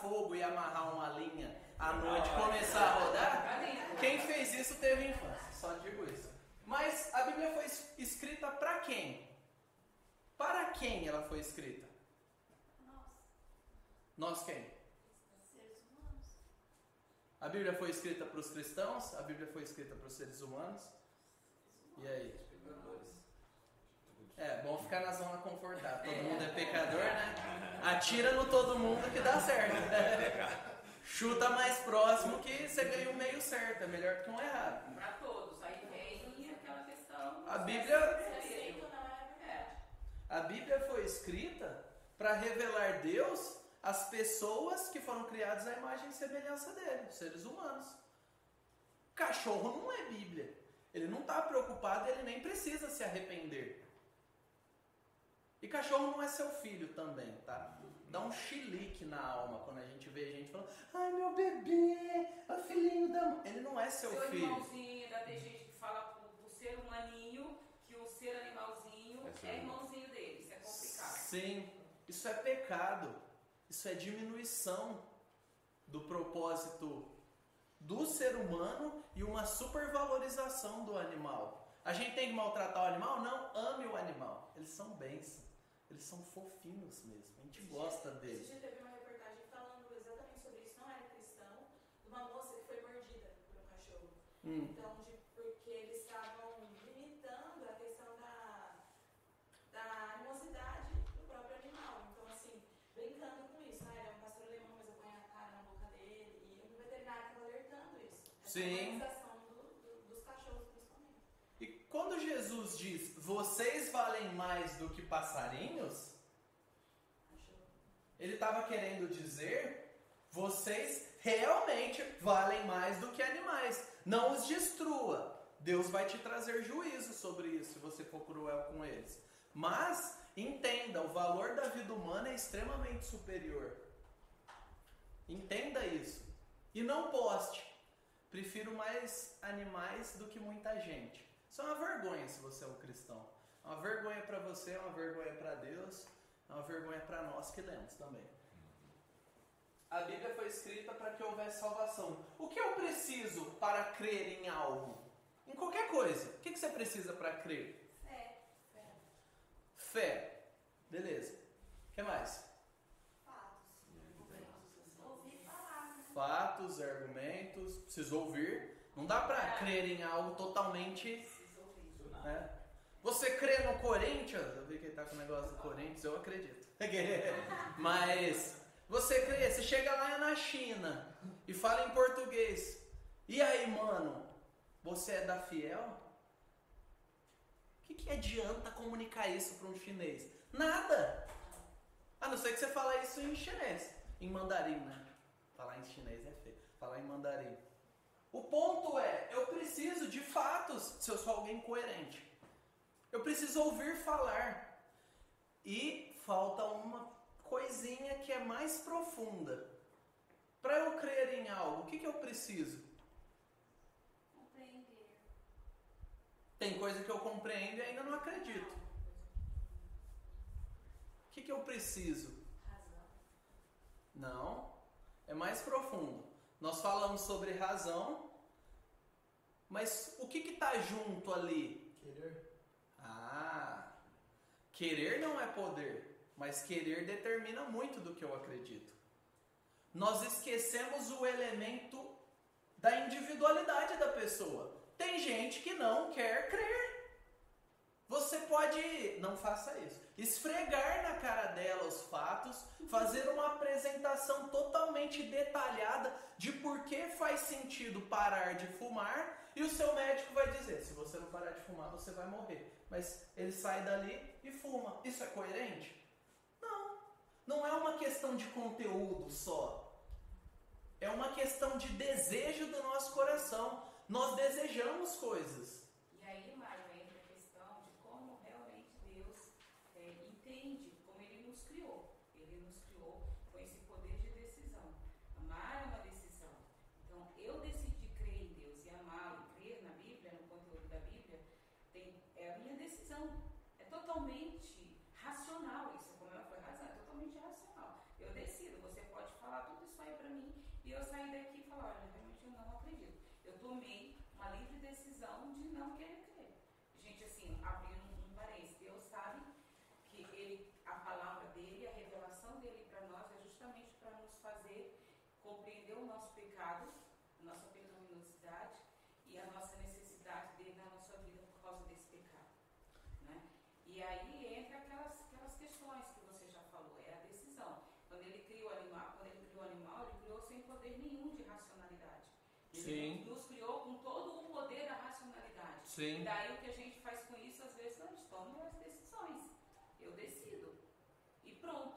fogo e amarrar uma linha à noite e começar a rodar, quem fez isso teve infância, só digo isso. Mas a Bíblia foi escrita para quem? Para quem ela foi escrita? Nós quem? Seres humanos. A Bíblia foi escrita para os cristãos? A Bíblia foi escrita para os seres humanos? E aí? Bom ficar na zona confortável. Todo mundo é pecador, né? Atira no todo mundo que dá certo. Chuta mais próximo que você ganha um meio certo. É melhor que um errado. Para todos. Aí vem aquela questão. A Bíblia foi escrita para revelar Deus às pessoas que foram criadas à imagem e semelhança dele, os seres humanos. Cachorro não é Bíblia. Ele não está preocupado, ele nem precisa se arrepender. E cachorro não é seu filho também, tá? Dá um chilique na alma quando a gente vê gente falando: ai, meu bebê, é o filhinho da mãe. Ele não é seu filho. Irmãozinho, ainda tem gente que fala pro ser humaninho que o ser animalzinho é irmãozinho dele. Isso é complicado. Sim, isso é pecado. Isso é diminuição do propósito do ser humano e uma supervalorização do animal. A gente tem que maltratar o animal? Não, ame o animal. Eles são bênçãos. Eles são fofinhos mesmo. A gente gosta deles. Esse dia teve uma reportagem falando exatamente sobre isso. Não era cristão, de uma moça que foi mordida por um cachorro. Então, porque eles estavam limitando a questão da animosidade do próprio animal. Então, assim, brincando com isso. Ele é um pastor alemão, mas eu ponho a cara na boca dele. E um veterinário estava alertando isso. Essa valorização dos cachorros, principalmente. E quando Jesus diz: vocês valem mais do que passarinhos, ele estava querendo dizer: vocês realmente valem mais do que animais. Não os destrua. Deus vai te trazer juízo sobre isso se você for cruel com eles. Mas entenda, o valor da vida humana é extremamente superior. Entenda isso. E não poste: prefiro mais animais do que muita gente. Isso é uma vergonha se você é um cristão. É uma vergonha para você, é uma vergonha para Deus, é uma vergonha para nós que lemos também. A Bíblia foi escrita para que houvesse salvação. O que eu preciso para crer em algo? Em qualquer coisa. O que você precisa para crer? Fé. Beleza. O que mais? Ouvir falar. Fatos, argumentos. Preciso ouvir. Não dá para crer em algo totalmente... Né? Você crê no Corinthians? Eu vi que ele tá com o negócio do Corinthians, eu acredito. Mas você crê, você chega lá na China e fala em português. E aí, mano, você é da Fiel? O que adianta comunicar isso para um chinês? Nada! A não ser que você fale isso em chinês, em mandarim, né? Falar em chinês é feio, falar em mandarim. O ponto é, eu preciso de fatos, se eu sou alguém coerente. Eu preciso ouvir falar. E falta uma coisinha que é mais profunda. Para eu crer em algo, o que eu preciso? Compreender. Tem coisa que eu compreendo e ainda não acredito. O que eu preciso? Razão. Não, é mais profundo. Nós falamos sobre razão, mas o que está junto ali? Querer. Querer não é poder, mas querer determina muito do que eu acredito. Nós esquecemos o elemento da individualidade da pessoa. Tem gente que não quer crer. Você pode, não faça isso, esfregar na cara dela os fatos, fazer uma apresentação totalmente detalhada de por que faz sentido parar de fumar, e o seu médico vai dizer: se você não parar de fumar, você vai morrer. Mas ele sai dali e fuma. Isso é coerente? Não. Não é uma questão de conteúdo só. É uma questão de desejo do nosso coração. Nós desejamos coisas. E aí, Mário, entra a questão de como realmente Deus entende como Ele nos criou. Ele nos criou com esse poder de decisão. Amar é uma decisão. Então, eu decidi crer em Deus e amá-lo, crer na Bíblia, no conteúdo da Bíblia, é a minha decisão. É totalmente racional isso. Como ela foi razão, é totalmente racional. Eu decido. Você pode falar tudo isso eu saí daqui e falei, olha, realmente eu não acredito. Eu tomei uma livre decisão de não querer crer. Gente, assim, abrindo um parênteses, Deus sabe que a palavra dele, a revelação dele para nós é justamente para nos fazer compreender o nosso pecado, a nossa pecaminosidade e a nossa necessidade dele na nossa vida por causa desse pecado, né? E aí entra aquelas questões que você já falou, é a decisão. Quando ele criou o animal, ele criou sem poder nenhum de racionalidade. Ele nos criou com todo o poder da racionalidade. Sim. E daí o que a gente faz com isso, às vezes, a gente toma as decisões. Eu decido. E pronto.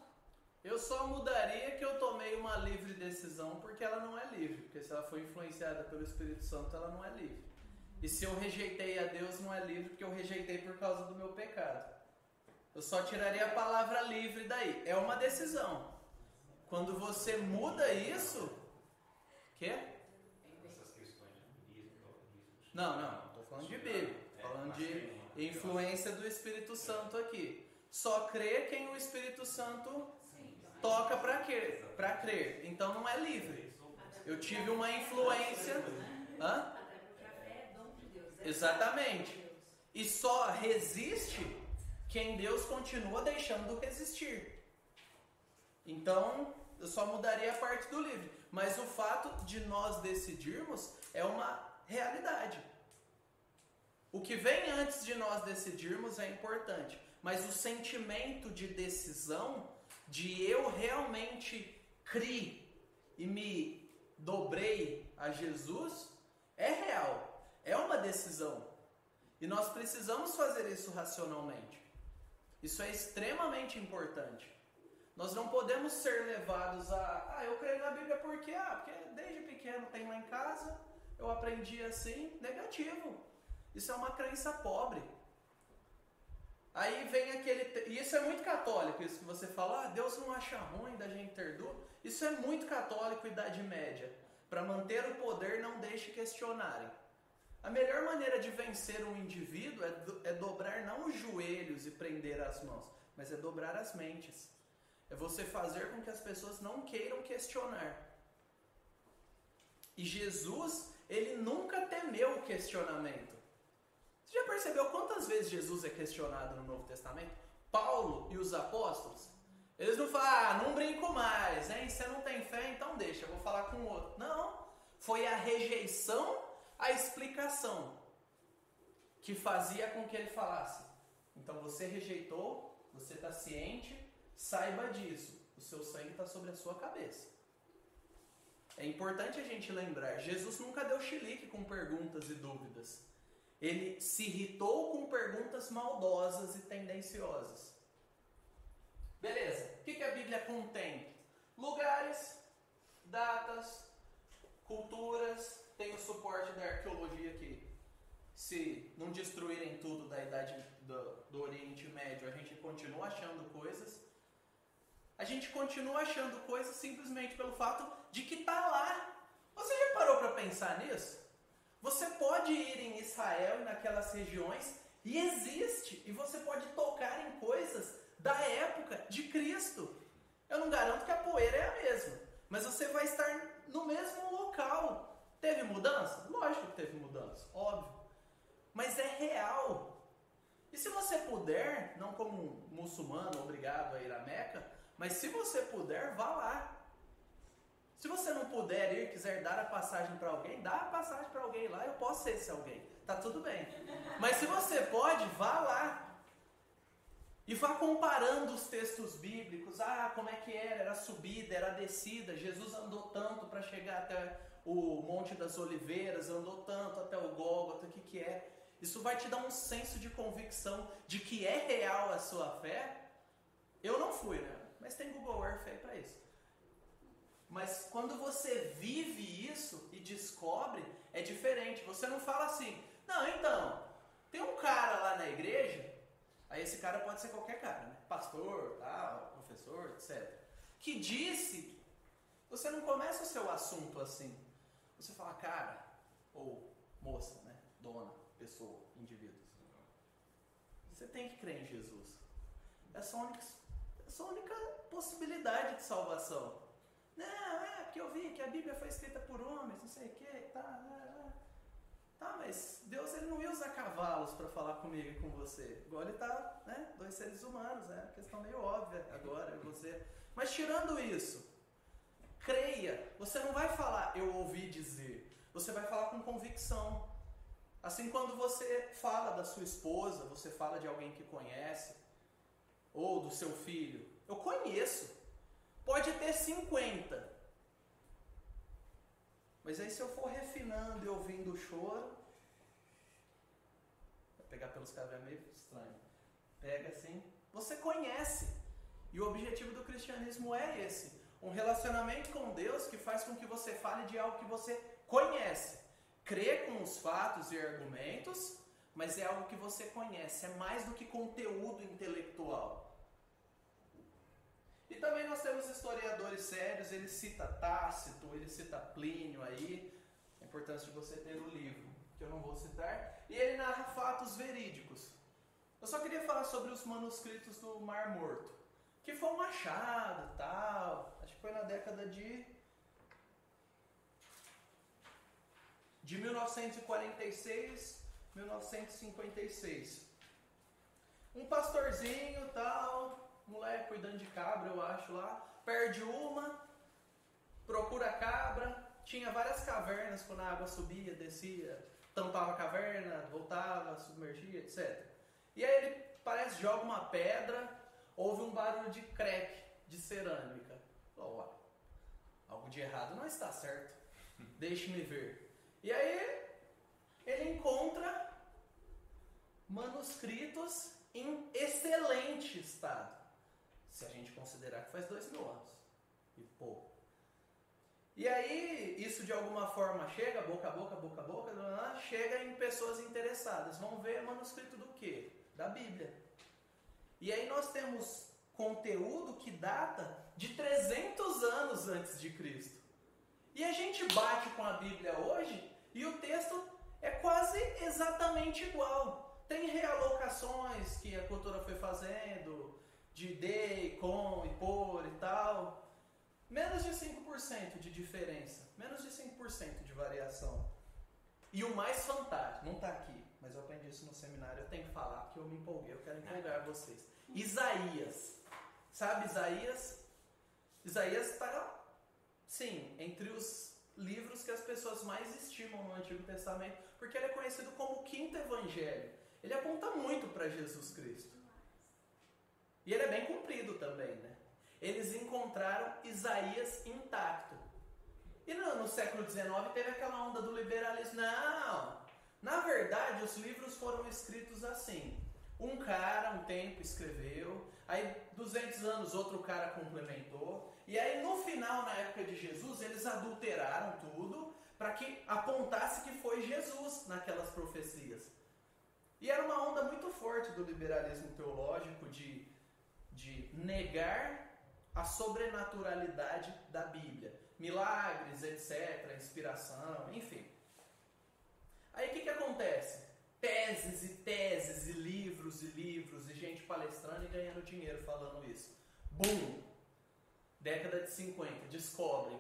Eu só mudaria que eu tomei uma livre decisão porque ela não é livre. Porque se ela foi influenciada pelo Espírito Santo, ela não é livre. E se eu rejeitei a Deus, não é livre porque eu rejeitei por causa do meu pecado. Eu só tiraria a palavra livre daí. É uma decisão. Quando você muda isso... Quê? Essas questões de Não. Estou falando de Bíblia. Falando de influência do Espírito Santo aqui. Só crê quem o Espírito Santo toca para crer. Então não é livre. Eu tive uma influência... Hã? Até porque a fé é dom de Deus. Exatamente. E só resiste quem Deus continua deixando resistir. Então, eu só mudaria a parte do livre. Mas o fato de nós decidirmos é uma realidade. O que vem antes de nós decidirmos é importante. Mas o sentimento de decisão, de eu realmente criei e me dobrei a Jesus, é real. É uma decisão. E nós precisamos fazer isso racionalmente. Isso é extremamente importante. Nós não podemos ser levados a... eu creio na Bíblia porque desde pequeno tem lá em casa, eu aprendi assim. Negativo. Isso é uma crença pobre. Aí vem aquele... E isso é muito católico, isso que você fala, Deus não acha ruim da gente ter dúvida. Isso é muito católico, Idade Média. Para manter o poder, não deixe questionarem. A melhor maneira de vencer um indivíduo é dobrar não os joelhos e prender as mãos, mas é dobrar as mentes. É você fazer com que as pessoas não queiram questionar. E Jesus, ele nunca temeu o questionamento. Você já percebeu quantas vezes Jesus é questionado no Novo Testamento? Paulo e os apóstolos, eles não falam, não brinco mais, hein? Você não tem fé, então deixa, eu vou falar com o outro. Não, foi a rejeição, a explicação que fazia com que ele falasse. Então você rejeitou, você está ciente, saiba disso, o seu sangue está sobre a sua cabeça. É importante a gente lembrar, Jesus nunca deu chilique com perguntas e dúvidas. Ele se irritou com perguntas maldosas e tendenciosas. Beleza, o que a Bíblia contém? Lugares, datas, culturas, tem o suporte da arqueologia aqui. Se não destruírem tudo da idade do Oriente Médio, a gente continua achando coisas. A gente continua achando coisas simplesmente pelo fato de que está lá. Você já parou para pensar nisso? Você pode ir em Israel e naquelas regiões e existe. E você pode tocar em coisas da época de Cristo. Eu não garanto que a poeira é a mesma, mas você vai estar no mesmo local. Teve mudança? Lógico que teve mudança, óbvio. Mas é real. E se você puder, não como um muçulmano obrigado a ir a Meca, mas se você puder, vá lá. Se você não puder ir, quiser dar a passagem para alguém, dá a passagem para alguém lá, eu posso ser esse alguém. Tá tudo bem. Mas se você pode, vá lá. E vá comparando os textos bíblicos. Como é que era a subida, era a descida. Jesus andou tanto para chegar até o Monte das Oliveiras, andou tanto até o Gólgota, o que é. Isso vai te dar um senso de convicção de que é real a sua fé. Eu não fui, né? Mas tem Google Earth aí para isso. Mas quando você vive isso e descobre, é diferente. Você não fala assim, não, então, tem um cara lá na igreja, aí esse cara pode ser qualquer cara, né? Pastor, tal, professor, etc. Que disse, você não começa o seu assunto assim. Você fala, cara, ou moça, né? Dona, pessoa, indivíduo. Você tem que crer em Jesus. Essa é a única possibilidade de salvação. Não, porque eu vi que a Bíblia foi escrita por homens, não sei o que, tá, mas Deus ele não ia usar cavalos para falar comigo e com você. Agora ele tá, né, 2 seres humanos, é uma questão meio óbvia agora, você. Mas tirando isso, creia, você não vai falar eu ouvi dizer, você vai falar com convicção. Assim, quando você fala da sua esposa, você fala de alguém que conhece, ou do seu filho, eu conheço, pode ter 50, mas aí se eu for refinando e ouvindo o choro, vai pegar pelos cabelos é meio estranho, pega assim, você conhece, e o objetivo do cristianismo é esse, um relacionamento com Deus que faz com que você fale de algo que você conhece. Crê com os fatos e argumentos, mas é algo que você conhece, é mais do que conteúdo intelectual. E também nós temos historiadores sérios, ele cita Tácito, ele cita Plínio aí, a importância de você ter o livro, que eu não vou citar, e ele narra fatos verídicos. Eu só queria falar sobre os manuscritos do Mar Morto, que foi um achado e tal, acho que foi na década de 1946, 1956. Um pastorzinho, tal, moleque cuidando de cabra, eu acho lá, perde uma, procura a cabra, tinha várias cavernas quando a água subia, descia, tampava a caverna, voltava, submergia, etc. E aí ele parece joga uma pedra, ouve um barulho de crack, de cerâmica. Ó, algo de errado não está certo, deixe-me ver. E aí, ele encontra manuscritos em excelente estado. Se a gente considerar que faz 2000 anos. E pouco. E aí, isso de alguma forma chega, boca a boca, chega em pessoas interessadas. Vão ver manuscrito do quê? Da Bíblia. E aí nós temos conteúdo que data de 300 anos antes de Cristo. E a gente bate com a Bíblia hoje e o texto é quase exatamente igual. Tem realocações que a cultura foi fazendo, de de, com e por e tal. Menos de 5% de diferença, menos de 5% de variação. E o mais fantástico, não está aqui, mas eu aprendi isso no seminário, eu tenho que falar, porque eu me empolguei, eu quero empolgar vocês. Isaías. Sabe Isaías? Isaías está, sim, entre os livros que as pessoas mais estimam no Antigo Testamento, porque ele é conhecido como o quinto evangelho. Ele aponta muito para Jesus Cristo. E ele é bem comprido também, né? Eles encontraram Isaías intacto. E no século XIX teve aquela onda do liberalismo. Não! Na verdade, os livros foram escritos assim. Um cara, um tempo, escreveu. Aí, 200 anos, outro cara complementou. E aí, no final, na época de Jesus, eles adulteraram tudo para que apontasse que foi Jesus naquelas profecias. E era uma onda muito forte do liberalismo teológico de negar a sobrenaturalidade da Bíblia. Milagres, etc., inspiração, enfim. Aí o que acontece? Teses e livros e gente palestrando e ganhando dinheiro falando isso. Bum! Década de 50, descobrem.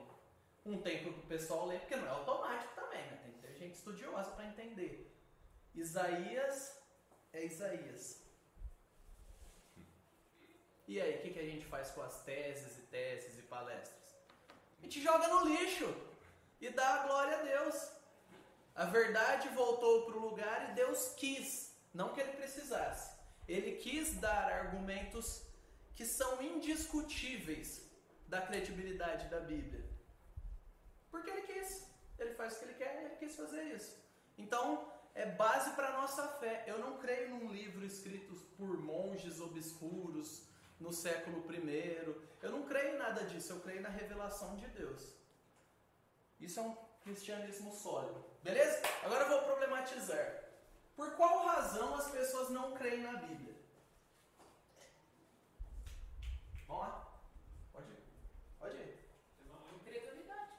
Um tempo que o pessoal lê, porque não é automático também, né? Tem que ter gente estudiosa para entender. Isaías é Isaías. E aí, o que a gente faz com as teses e palestras? A gente joga no lixo e dá a glória a Deus. A verdade voltou para o lugar e Deus quis, não que ele precisasse. Ele quis dar argumentos que são indiscutíveis da credibilidade da Bíblia. Porque ele quis. Ele faz o que ele quer e ele quis fazer isso. Então, é base para a nossa fé. Eu não creio num livro escrito por monges obscuros no século I. Eu não creio em nada disso. Eu creio na revelação de Deus. Isso é um cristianismo sólido. Beleza? Agora eu vou problematizar. Por qual razão as pessoas não creem na Bíblia? Vamos lá? Pode ir. Pode ir. Incredulidade.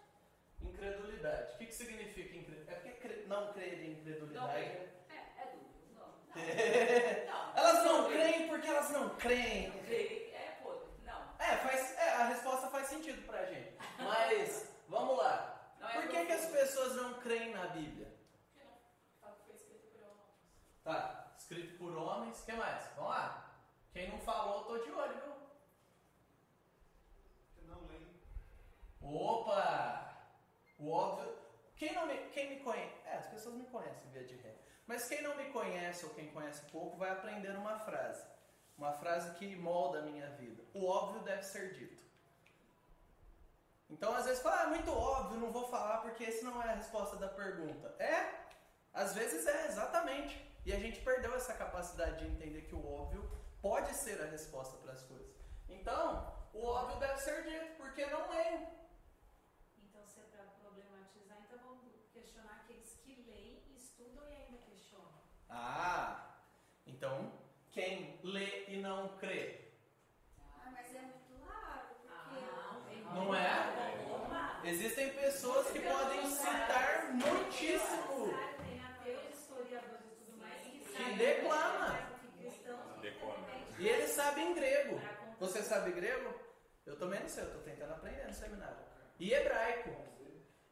Incredulidade. O que significa incredulidade? É porque não crer em incredulidade. É dúvida. Não. Elas não creem porque elas não creem. Crer é podre. Não. A resposta faz sentido pra gente. pessoas não creem na Bíblia? Porque não fala que foi escrito por homens. Tá, escrito por homens. O que mais? Vamos lá. Quem não falou, eu tô de olho, viu? Porque não leem. Opa! O óbvio. Quem me conhece. As pessoas me conhecem via de ré. Mas quem não me conhece ou quem conhece pouco vai aprender uma frase. Uma frase que molda a minha vida. O óbvio deve ser dito. Então, às vezes, fala, é muito óbvio, não vou falar porque esse não é a resposta da pergunta. Às vezes é, exatamente. E a gente perdeu essa capacidade de entender que o óbvio pode ser a resposta para as coisas. Então, o óbvio deve ser dito, porque não leem. Então, se é para problematizar, então vamos questionar aqueles que leem, estudam e ainda questionam. Então, quem lê e não crê? Mas é muito raro, porque... Não é? Existem pessoas que podem citar muitíssimo. Tem ateus, historiadores e tudo mais Que declama. E eles sabem grego. Você sabe grego? Eu também não sei, eu estou tentando aprender no seminário. E hebraico.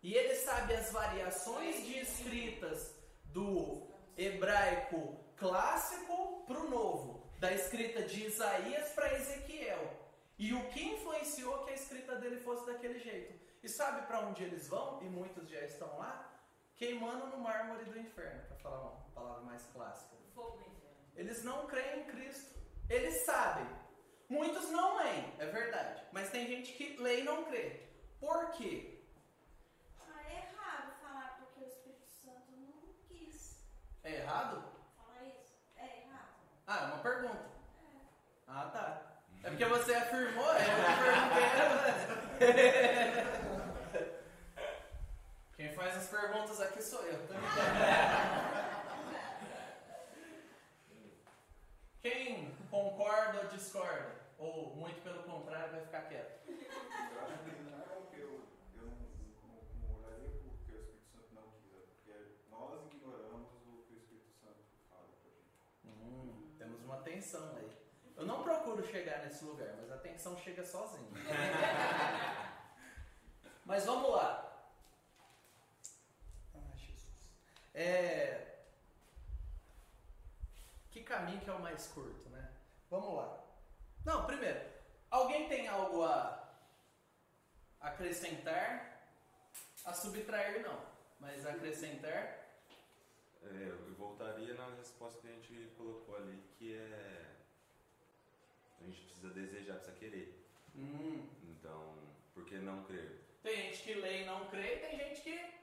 E ele sabe as variações de escritas do hebraico clássico para o novo. Da escrita de Isaías para Ezequiel. E o que influenciou que a escrita dele fosse daquele jeito. E sabe para onde eles vão? E muitos já estão lá. Queimando no mármore do inferno. Para falar uma palavra mais clássica. Fogo do inferno. Eles não creem em Cristo. Eles sabem. Muitos não leem, é verdade. Mas tem gente que lê e não crê. Por quê? É errado falar porque o Espírito Santo não quis É errado? falar isso. É errado. É uma pergunta. Tá. É porque você afirmou, eu que perguntei. Quem faz as perguntas aqui sou eu. Quem concorda ou discorda? Ou, muito pelo contrário, vai ficar quieto? Eu acho que não é porque eu não oraria porque o Espírito Santo não quis, é porque nós ignoramos o que o Espírito Santo fala pra gente. Temos uma tensão aí. Eu não procuro chegar nesse lugar, mas a tensão chega sozinha. Mas vamos lá. Jesus. Que caminho que é o mais curto, né? Vamos lá. Não, primeiro, alguém tem algo a acrescentar? A subtrair não, mas acrescentar? Eu voltaria na resposta que a gente colocou ali, que é... A gente precisa desejar, precisa querer. Então, por que não crer? Tem gente que lê e não crê, e tem gente que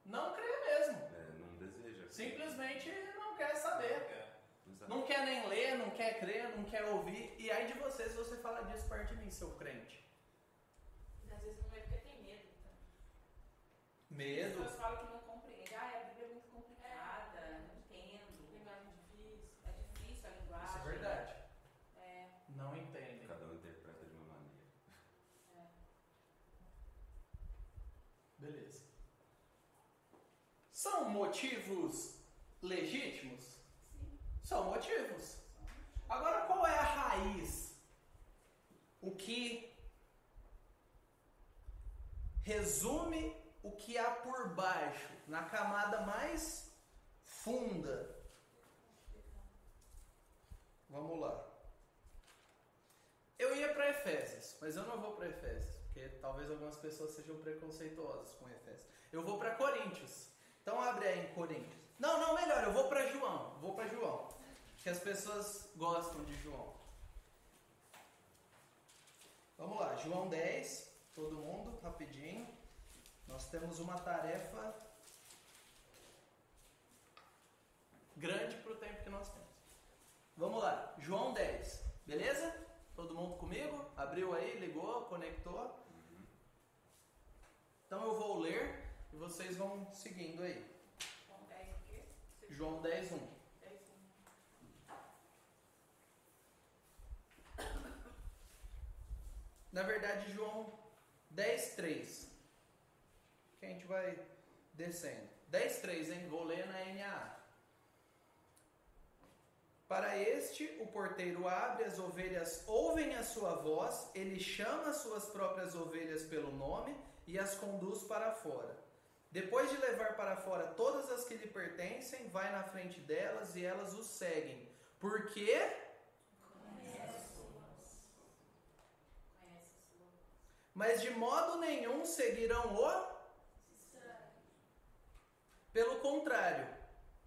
não crê mesmo. Não deseja. Simplesmente não quer saber. Exato. Não quer nem ler, não quer crer, não quer ouvir. E aí de você, se você falar disso perto de mim, seu crente. Às vezes não é porque tem medo. Medo? As pessoas falam que não compreendem. A Bíblia é muito complicada, não entendo. Linguagem difícil. É difícil a linguagem. Isso é verdade. Não entendem. Cada um interpreta de uma maneira. Beleza. São motivos legítimos? Sim. São motivos. Agora, qual é a raiz? O que resume o que há por baixo, na camada mais funda. Vamos lá. Eu ia para Efésios, mas eu não vou para Efésios, porque talvez algumas pessoas sejam preconceituosas com Efésios. Eu vou para Coríntios. Então abre aí em Coríntios. Não, melhor, eu vou para João. Que as pessoas gostam de João. Vamos lá, João 10, todo mundo, rapidinho. Nós temos uma tarefa grande para o tempo que nós temos. Vamos lá, João 10, beleza? Todo mundo comigo? Abriu aí, ligou, conectou? Então eu vou ler e vocês vão seguindo aí. João 10 o quê? João 10, 1. 10, 1. Na verdade, João 10, 3. Que a gente vai descendo. 10, 3, hein? Vou ler na NAA. Para este, o porteiro abre, as ovelhas ouvem a sua voz, ele chama as suas próprias ovelhas pelo nome e as conduz para fora. Depois de levar para fora todas as que lhe pertencem, vai na frente delas e elas o seguem. Por quê? Mas de modo nenhum seguirão o... Pelo contrário,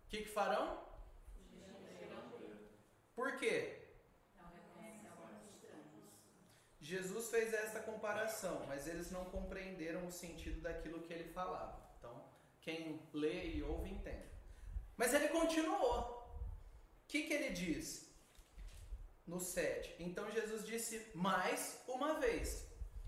o que farão? Por quê? Jesus fez essa comparação, mas eles não compreenderam o sentido daquilo que ele falava. Então, quem lê e ouve, entende. Mas ele continuou. O que ele diz? No 7. Então Jesus disse mais uma vez: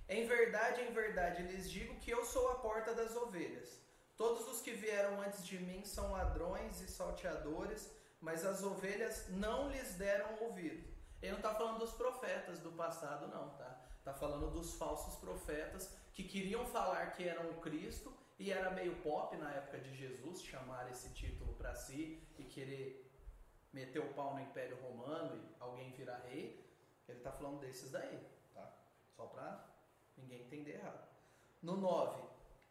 em verdade, lhes digo que eu sou a porta das ovelhas. Todos os que vieram antes de mim são ladrões e salteadores, mas as ovelhas não lhes deram ouvido. Ele não está falando dos profetas do passado, não, tá? Está falando dos falsos profetas que queriam falar que eram o Cristo, e era meio pop na época de Jesus chamar esse título para si e querer meter o pau no Império Romano e alguém virar rei. Ele está falando desses daí, tá? Só para ninguém entender errado. No 9,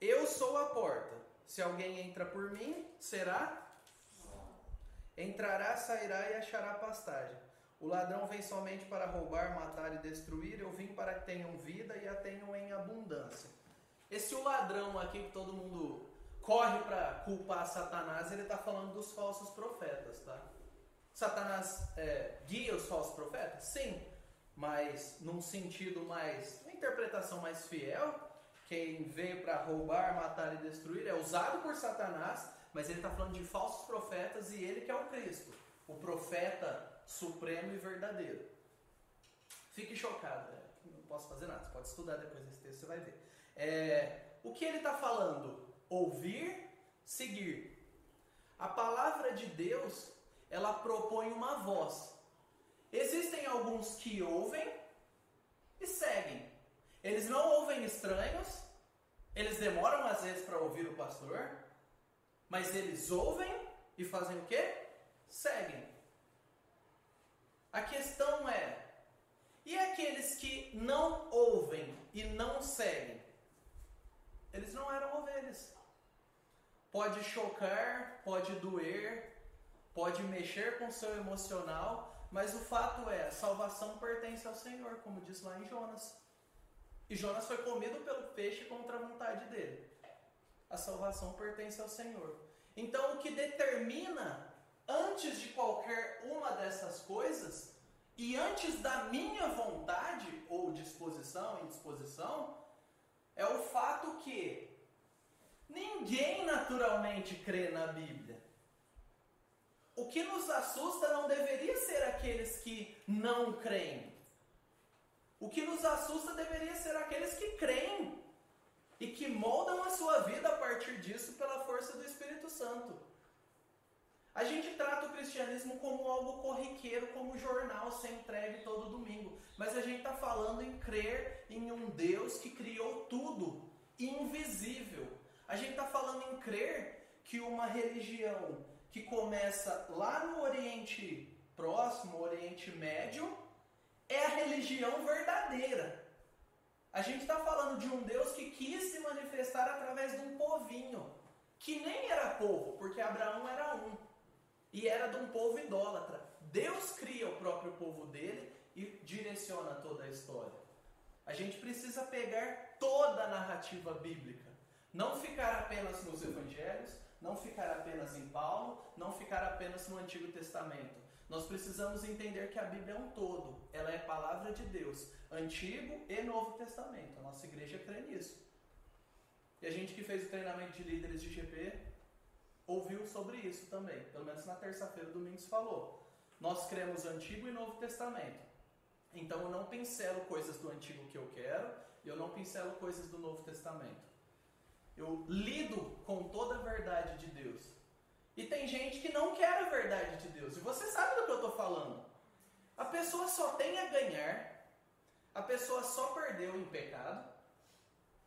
eu sou a porta. Se alguém entra por mim, será? Entrará, sairá e achará pastagem. O ladrão vem somente para roubar, matar e destruir. Eu vim para que tenham vida e a tenham em abundância. Esse o ladrão aqui que todo mundo corre para culpar Satanás, ele está falando dos falsos profetas, tá? Satanás guia os falsos profetas? Sim, mas num sentido mais, uma interpretação mais fiel. Quem veio para roubar, matar e destruir é usado por Satanás, mas ele está falando de falsos profetas e ele que é o Cristo, o profeta supremo e verdadeiro. Fique chocado, não posso fazer nada, você pode estudar depois desse texto, você vai ver. O que ele está falando? Ouvir, seguir. A palavra de Deus, ela propõe uma voz. Existem alguns que ouvem e seguem. Eles não ouvem estranhos, eles demoram às vezes para ouvir o pastor, mas eles ouvem e fazem o quê? Seguem. A questão é, e aqueles que não ouvem e não seguem? Eles não eram ovelhas. Pode chocar, pode doer, pode mexer com o seu emocional, mas o fato é, a salvação pertence ao Senhor, como diz lá em Jonas. E Jonas foi comido pelo peixe contra a vontade dele. A salvação pertence ao Senhor. Então, o que determina, antes de qualquer uma dessas coisas, e antes da minha vontade, ou disposição, indisposição, é o fato que ninguém naturalmente crê na Bíblia. O que nos assusta não deveria ser aqueles que não creem. O que nos assusta deveria ser aqueles que creem e que moldam a sua vida a partir disso pela força do Espírito Santo. A gente trata o cristianismo como algo corriqueiro, como jornal ser entregue todo domingo. Mas a gente está falando em crer em um Deus que criou tudo, invisível. A gente está falando em crer que uma religião que começa lá no Oriente Próximo, Oriente Médio, é a religião verdadeira. A gente está falando de um Deus que quis se manifestar através de um povinho, que nem era povo, porque Abraão era um, e era de um povo idólatra. Deus cria o próprio povo dele e direciona toda a história. A gente precisa pegar toda a narrativa bíblica, não ficar apenas nos evangelhos, não ficar apenas em Paulo, não ficar apenas no Antigo Testamento. Nós precisamos entender que a Bíblia é um todo. Ela é palavra de Deus, Antigo e Novo Testamento. A nossa igreja crê nisso. E a gente que fez o treinamento de líderes de GP ouviu sobre isso também. Pelo menos na terça-feira o Domingos falou. Nós cremos Antigo e Novo Testamento. Então eu não pincelo coisas do Antigo que eu quero e eu não pincelo coisas do Novo Testamento. Eu lido com toda a verdade de Deus. E tem gente que não quer a verdade de Deus. E você sabe do que eu estou falando. A pessoa só tem a ganhar. A pessoa só perdeu em pecado.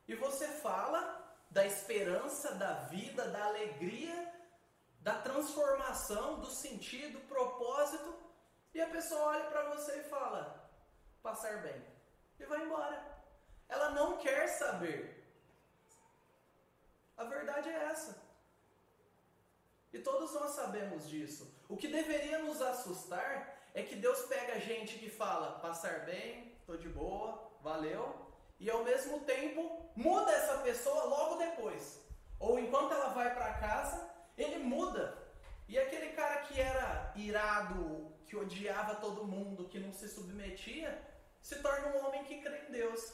E você fala da esperança, da vida, da alegria, da transformação, do sentido, propósito. E a pessoa olha para você e fala, passar bem. E vai embora. Ela não quer saber. A verdade é essa. E todos nós sabemos disso. O que deveria nos assustar é que Deus pega gente que fala, passar bem, tô de boa, valeu, e ao mesmo tempo muda essa pessoa logo depois. Ou enquanto ela vai para casa, ele muda. E aquele cara que era irado, que odiava todo mundo, que não se submetia, se torna um homem que crê em Deus.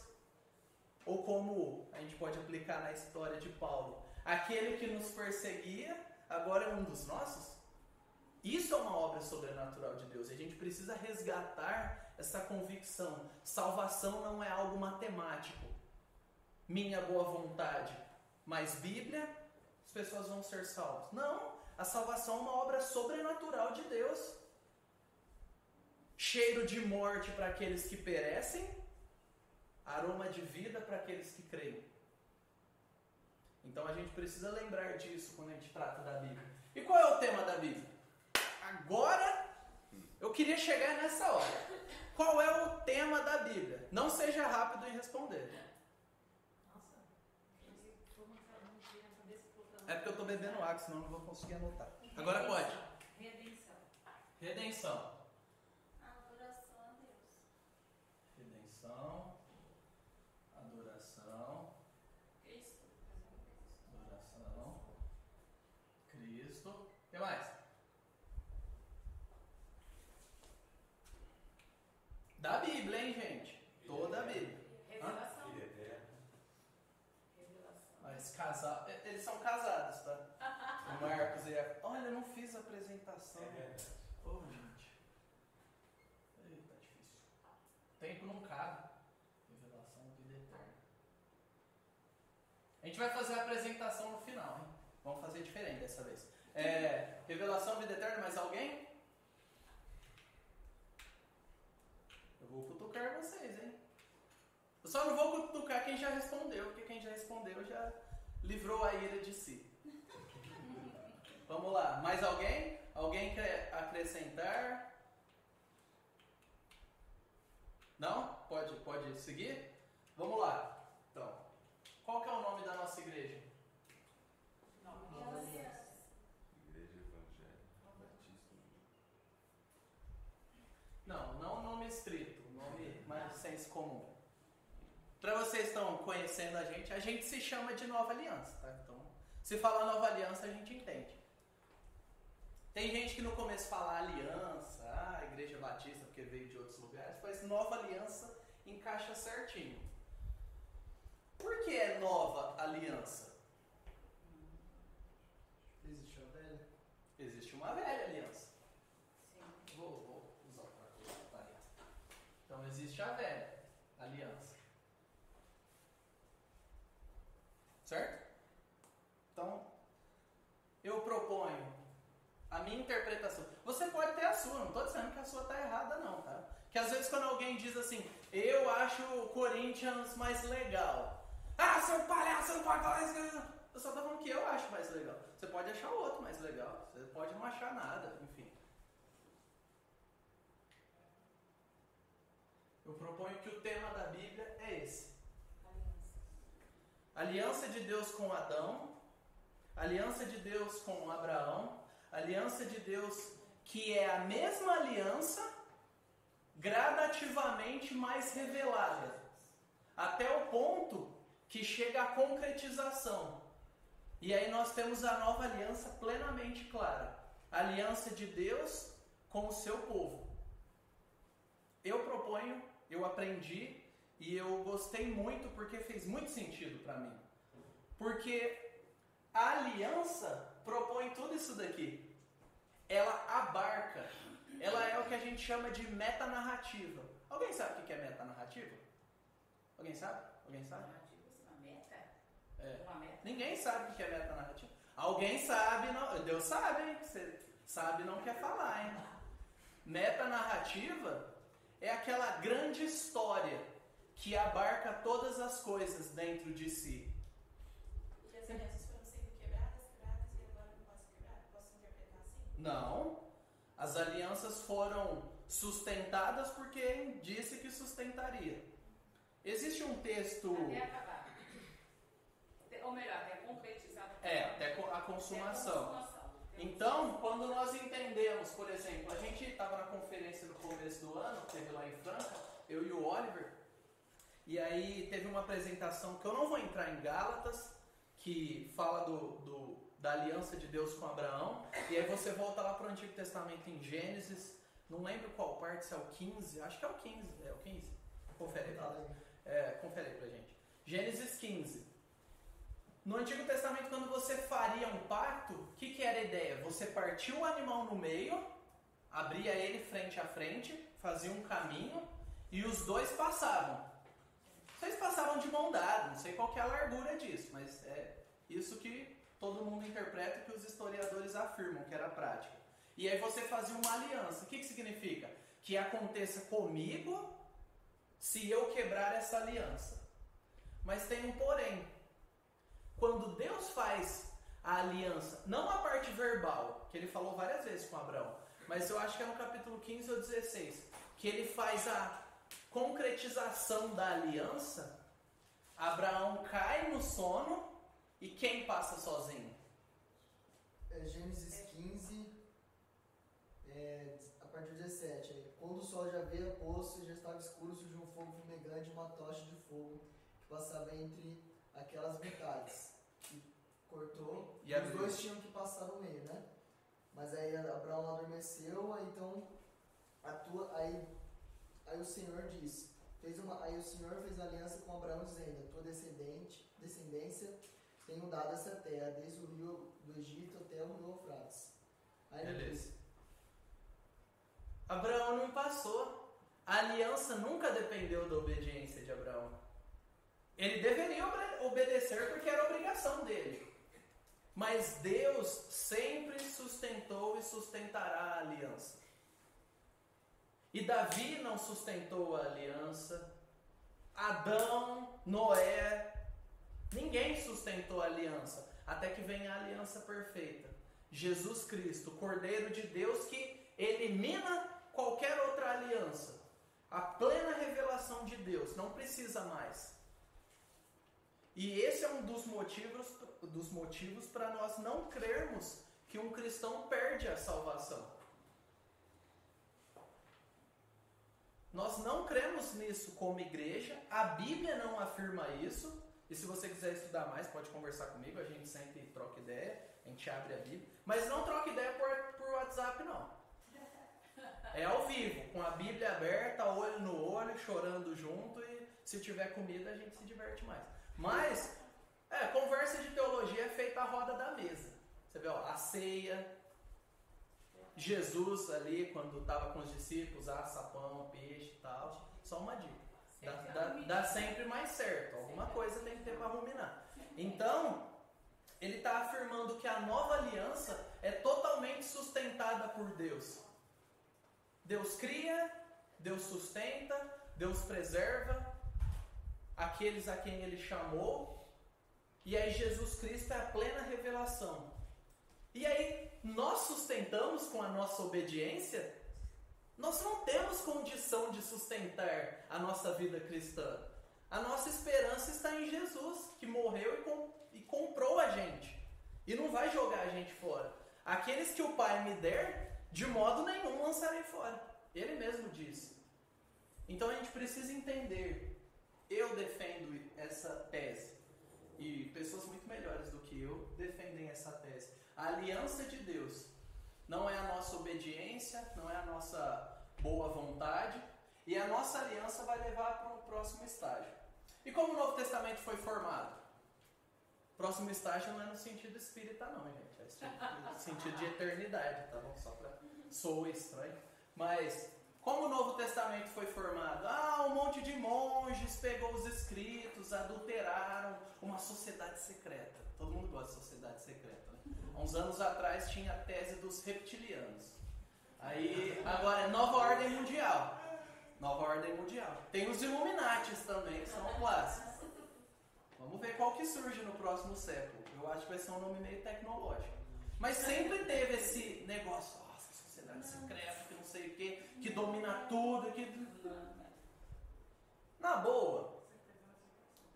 Ou como a gente pode aplicar na história de Paulo, aquele que nos perseguia, agora é um dos nossos. Isso é uma obra sobrenatural de Deus. E a gente precisa resgatar essa convicção. Salvação não é algo matemático. Minha boa vontade. Mas Bíblia, as pessoas vão ser salvas. Não. A salvação é uma obra sobrenatural de Deus. Cheiro de morte para aqueles que perecem, aroma de vida para aqueles que creem. Então a gente precisa lembrar disso quando a gente trata da Bíblia. E qual é o tema da Bíblia? Agora eu queria chegar nessa hora. Qual é o tema da Bíblia? Não seja rápido em responder. É porque eu estou bebendo água, senão eu não vou conseguir anotar. Agora pode. Redenção. Redenção. Adoração a Deus. Redenção. Adoração. Cristo. Adoração. Cristo. O que mais? Da Bíblia, hein, gente? Toda a Bíblia. Revelação. Vida eterna. Revelação. Mas casar, eles são casados, tá? O Marcos e a... Olha, eu não fiz a apresentação. É verdade. Ô, gente. Eita, difícil. Tempo não cabe. Revelação, vida eterna. A gente vai fazer a apresentação no final, hein? Vamos fazer diferente dessa vez. Revelação, vida eterna, mais alguém? Eu vou cutucar vocês, hein? Eu só não vou cutucar quem já respondeu, porque quem já respondeu já livrou a ira de si. Vamos lá, mais alguém? Alguém quer acrescentar? Não? Pode seguir? Vamos lá. Então, qual que é o nome da nossa igreja? Nova Aliança. Igreja Evangélica Batista. Não nome estrito, nome mais senso comum. Para vocês que estão conhecendo a gente se chama de Nova Aliança, tá? Então, se falar Nova Aliança, a gente entende. Tem gente que no começo fala Aliança, Igreja Batista, porque veio de outros lugares, mas Nova Aliança encaixa certinho. Por que é Nova Aliança? Existe uma velha? Existe uma velha aliança. Sim. Vou usar outra coisa para variar. Então existe a velha aliança. Certo? Então, eu proponho a minha interpretação. Você pode ter a sua, não estou dizendo que a sua está errada não, tá? Que às vezes quando alguém diz assim, eu acho o Corinthians mais legal. Ah, seu palhaço, não pode falar isso. Eu só estou falando que eu acho mais legal. Você pode achar o outro mais legal. Você pode não achar nada, enfim. Eu proponho que o tema da Bíblia é esse. Aliança de Deus com Adão, aliança de Deus com Abraão, aliança de Deus que é a mesma aliança, gradativamente mais revelada, até o ponto que chega à concretização. E aí nós temos a nova aliança plenamente clara, a aliança de Deus com o seu povo. Eu proponho, eu aprendi e eu gostei muito porque fez muito sentido para mim. Porque a aliança propõe tudo isso daqui. Ela abarca, ela é o que a gente chama de metanarrativa. Alguém sabe o que é metanarrativa? Alguém sabe? Alguém sabe? Uma meta? É. Uma meta? Ninguém sabe o que é metanarrativa. Alguém sabe, não, Deus sabe, hein? Você sabe, não quer falar, hein? Metanarrativa é aquela grande história que abarca todas as coisas dentro de si. E as alianças foram sendo quebradas e agora não posso quebrar? Posso interpretar assim? Não. As alianças foram sustentadas por quem disse que sustentaria. Existe um texto... Até acabar. Ou melhor, até concretizar Até a consumação. Então, quando nós entendemos, por exemplo, a gente estava na conferência no começo do ano, teve lá em Franca, eu e o Oliver, e aí teve uma apresentação que eu não vou entrar em Gálatas, que fala da aliança de Deus com Abraão, e aí você volta lá para o Antigo Testamento em Gênesis, não lembro qual parte, se é o 15, acho que é o 15, confere aí, confere aí pra gente. Gênesis 15. No Antigo Testamento, quando você faria um pacto, o que era a ideia? Você partia o animal no meio, abria ele frente a frente, fazia um caminho e os dois passavam. Vocês passavam de mão dada, não sei qual que é a largura disso, mas é isso que todo mundo interpreta, que os historiadores afirmam que era a prática. E aí você fazia uma aliança. O que significa? Que aconteça comigo se eu quebrar essa aliança. Mas tem um porém. Quando Deus faz a aliança, não a parte verbal, que ele falou várias vezes com Abraão, mas eu acho que é no capítulo 15 ou 16, que ele faz a concretização da aliança, Abraão cai no sono e quem passa sozinho? Gênesis 15, a partir do 17. Quando o sol já havia posto e já estava escuro, surgiu um fogo fumegante e uma tocha de fogo que passava entre aquelas metades. E cortou, e os dois tinham que passar no meio, né? Mas aí Abraão adormeceu, aí então aí o Senhor disse, aí o Senhor fez aliança com Abraão dizendo, a tua descendência tenho dado essa terra, desde o rio do Egito até o rio Eufrates. Aí beleza. Abraão não passou. A aliança nunca dependeu da obediência de Abraão. Ele deveria obedecer porque era obrigação dele. Mas Deus sempre sustentou e sustentará a aliança. E Davi não sustentou a aliança. Adão, Noé, ninguém sustentou a aliança. Até que venha a aliança perfeita. Jesus Cristo, Cordeiro de Deus, que elimina qualquer outra aliança. A plena revelação de Deus, não precisa mais. E esse é um dos motivos para nós não crermos que um cristão perde a salvação. Nós não cremos nisso como igreja, a Bíblia não afirma isso, e se você quiser estudar mais, pode conversar comigo, a gente sempre troca ideia, a gente abre a Bíblia, mas não troca ideia por WhatsApp não. É ao vivo, com a Bíblia aberta, olho no olho, chorando junto, e se tiver comida a gente se diverte mais. Mas, conversa de teologia é feita à roda da mesa. Você vê, a ceia, Jesus ali, quando estava com os discípulos, pão, peixe e tal. Só uma dica. Dá sempre mais certo. Alguma coisa tem que ter para ruminar. Então, ele está afirmando que a nova aliança é totalmente sustentada por Deus. Deus cria, Deus sustenta, Deus preserva aqueles a quem Ele chamou, e aí Jesus Cristo é a plena revelação. E aí nós sustentamos com a nossa obediência? Nós não temos condição de sustentar a nossa vida cristã. A nossa esperança está em Jesus, que morreu e comprou a gente. E não vai jogar a gente fora. Aqueles que o Pai me der, de modo nenhum lançarei fora. Ele mesmo disse. Então a gente precisa entender. Eu defendo essa tese. E pessoas muito melhores do que eu defendem essa tese. A aliança de Deus não é a nossa obediência, não é a nossa boa vontade. E a nossa aliança vai levar para o próximo estágio. E como o Novo Testamento foi formado? Próximo estágio não é no sentido espírita não, gente. É no sentido de eternidade, tá bom? Só para soar estranho. Mas como o Novo Testamento foi formado? Um monte de monges pegou os escritos, adulteraram, uma sociedade secreta. Todo mundo gosta de sociedade secreta, né? Há uns anos atrás tinha a tese dos reptilianos. Aí, agora é Nova Ordem Mundial. Nova Ordem Mundial. Tem os Illuminatis também, que são clássicos. Vamos ver qual que surge no próximo século. Eu acho que vai ser um nome meio tecnológico. Mas sempre teve esse negócio, nossa, sociedade secreta, que não sei o quê, que domina tudo, que... Na boa,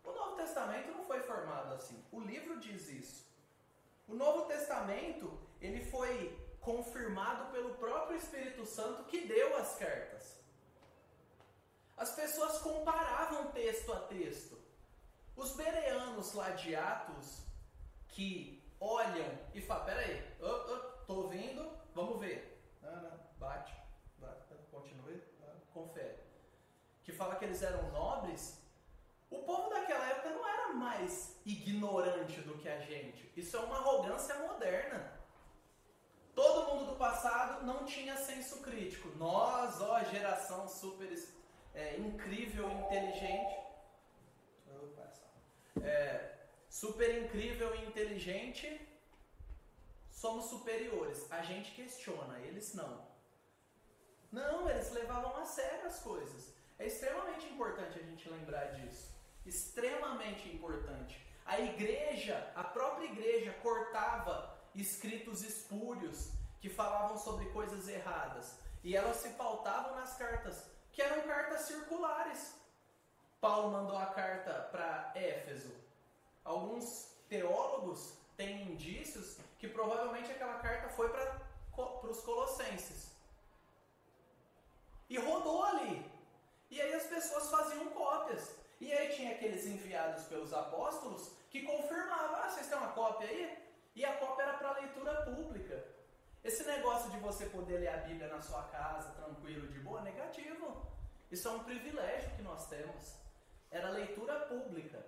o Novo Testamento não foi formado assim. O livro diz isso. O Novo Testamento, ele foi confirmado pelo próprio Espírito Santo que deu as cartas. As pessoas comparavam texto a texto. Os bereanos lá de Atos, que olham e falam, peraí, tô ouvindo, vamos ver. Bate, continue, confere. Que fala que eles eram nobres. O povo daquela época não era mais ignorante do que a gente. Isso é uma arrogância moderna. Todo mundo do passado não tinha senso crítico. Nós, geração super incrível e inteligente. Super incrível e inteligente, somos superiores. A gente questiona, eles não. Não, eles levavam a sério as coisas. É extremamente importante a gente lembrar disso. Extremamente importante. A igreja, a própria igreja, cortava escritos espúrios que falavam sobre coisas erradas. E elas se pautavam nas cartas, que eram cartas circulares. Paulo mandou a carta para Éfeso. Alguns teólogos têm indícios que provavelmente aquela carta foi para os colossenses. E rodou ali. E aí as pessoas faziam cópias. E aí tinha aqueles enviados pelos apóstolos que confirmavam, vocês têm uma cópia aí? E a cópia era para leitura pública. Esse negócio de você poder ler a Bíblia na sua casa, tranquilo, de boa, negativo. Isso é um privilégio que nós temos. Era leitura pública.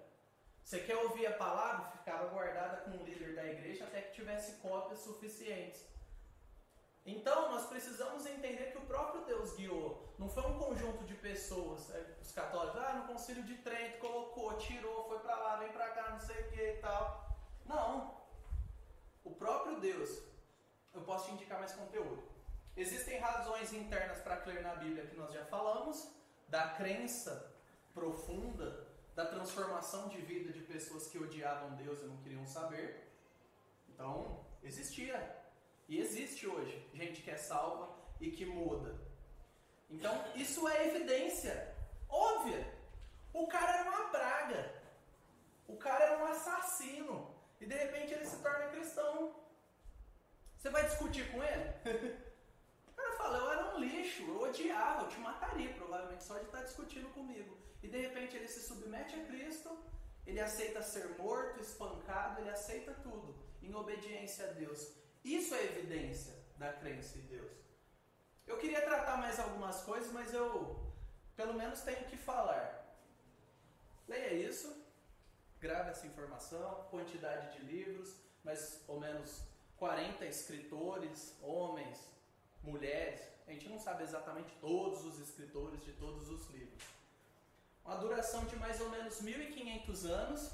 Você quer ouvir a palavra? Ficava guardada com o líder da igreja até que tivesse cópias suficientes. Então, nós precisamos entender que o próprio Deus guiou. Não foi um conjunto de pessoas. Os católicos, no Concílio de Trento, colocou, tirou, foi para lá, vem para cá, não sei o que e tal. Não. O próprio Deus. Eu posso te indicar mais conteúdo. Existem razões internas para crer na Bíblia que nós já falamos, da crença profunda, da transformação de vida de pessoas que odiavam Deus e não queriam saber. Então, existia. E existe hoje gente que é salva e que muda. Então, isso é evidência óbvia. O cara era uma praga. O cara era um assassino. E de repente ele se torna cristão. Você vai discutir com ele? O cara fala, eu era um lixo, eu odiava, eu te mataria provavelmente só de estar discutindo comigo. E de repente ele se submete a Cristo, ele aceita ser morto, espancado, ele aceita tudo em obediência a Deus. Isso é evidência da crença em Deus. Eu queria tratar mais algumas coisas, mas eu pelo menos tenho que falar. Leia isso, grave essa informação, quantidade de livros, mais ou menos 40 escritores, homens, mulheres. A gente não sabe exatamente todos os escritores de todos os livros. Uma duração de mais ou menos 1.500 anos.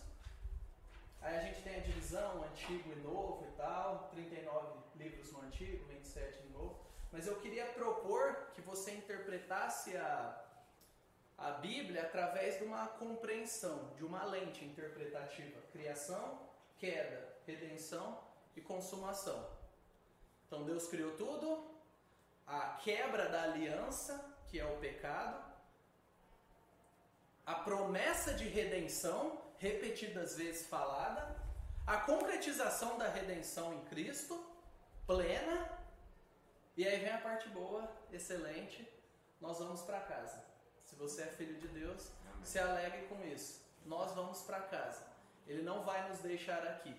Aí a gente tem a divisão Antigo e Novo e tal, 39 livros no Antigo, 27 no Novo. Mas eu queria propor que você interpretasse a Bíblia através de uma compreensão, de uma lente interpretativa. Criação, queda, redenção e consumação. Então Deus criou tudo, a quebra da aliança, que é o pecado, a promessa de redenção, repetidas vezes falada, a concretização da redenção em Cristo, plena, e aí vem a parte boa, excelente, nós vamos para casa. Se você é filho de Deus, se alegre com isso. Nós vamos para casa. Ele não vai nos deixar aqui.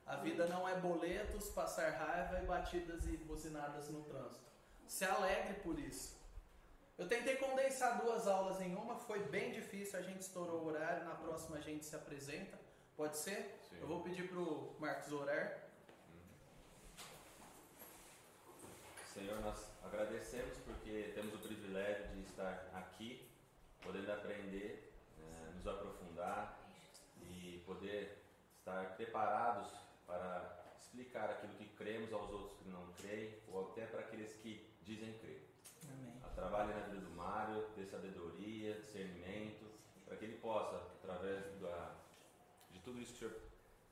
A vida não é boletos, passar raiva e batidas e buzinadas no trânsito. Se alegre por isso. Eu tentei condensar 2 aulas em uma, foi bem difícil, a gente estourou o horário, na próxima a gente se apresenta. Pode ser? Sim. Eu vou pedir para o Marcos orar. Senhor, nós agradecemos porque temos o privilégio de estar aqui, podendo aprender, nos aprofundar e poder estar preparados para explicar aquilo que cremos aos outros que não creem, ou até para aqueles que dizem crer. Amém. Trabalhe na vida do Mário, dê sabedoria, discernimento, para que ele possa, através de tudo isso que o Senhor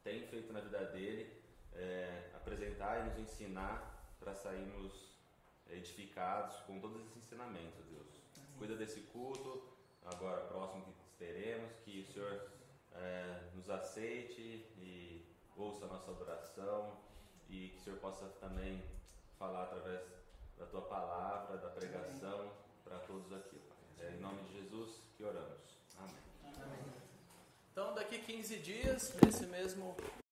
tem feito na vida dele, apresentar e nos ensinar para sairmos edificados com todos esses ensinamentos, Deus. Amém. Cuida desse culto, agora próximo que teremos, que o Senhor nos aceite e ouça a nossa oração e que o Senhor possa também falar através da Tua palavra, da pregação para todos aqui, Pai. É em nome de Jesus que oramos. Amém. Amém. Então, daqui 15 dias, nesse mesmo